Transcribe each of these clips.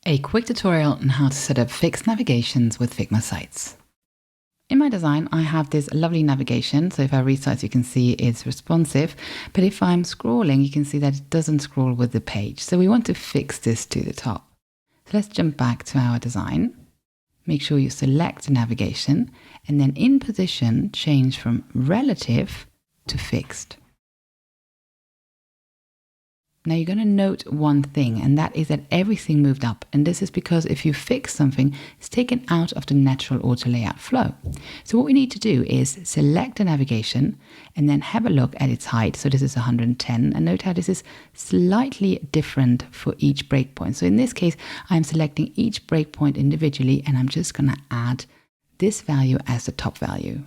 A quick tutorial on how to set up fixed navigations with Figma sites. In my design, I have this lovely navigation. So if I resize, you can see it's responsive. But if I'm scrolling, you can see that it doesn't scroll with the page. So we want to fix this to the top. So let's jump back to our design. Make sure you select the navigation and then in position, change from relative to fixed. Now you're going to note one thing, and that is that everything moved up. And this is because if you fix something, it's taken out of the natural auto layout flow. So what we need to do is select the navigation and then have a look at its height. So this is 110, and note how this is slightly different for each breakpoint. So in this case, I'm selecting each breakpoint individually, and I'm just going to add this value as the top value.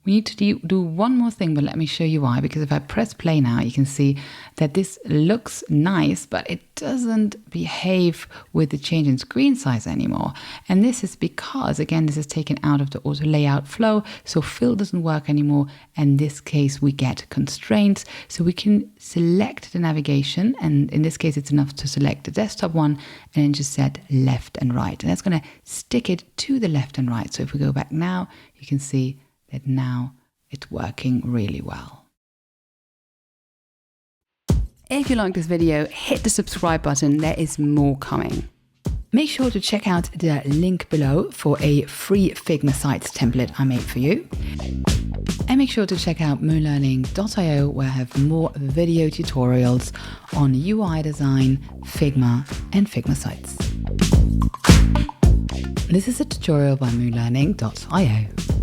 We need to do one more thing, but let me show you why. Because if I press play now, you can see that this looks nice, but it doesn't behave with the change in screen size anymore. And this is because, again, this is taken out of the auto layout flow. So fill doesn't work anymore. In this case, we get constraints. So we can select the navigation. And in this case, it's enough to select the desktop one and then just set left and right. And that's going to stick it to the left and right. So if we go back now, you can see that now it's working really well. If you like this video, hit the subscribe button. There is more coming. Make sure to check out the link below for a free Figma sites template I made for you. And make sure to check out moonlearning.io, where I have more video tutorials on UI design, Figma and Figma sites. This is a tutorial by moonlearning.io.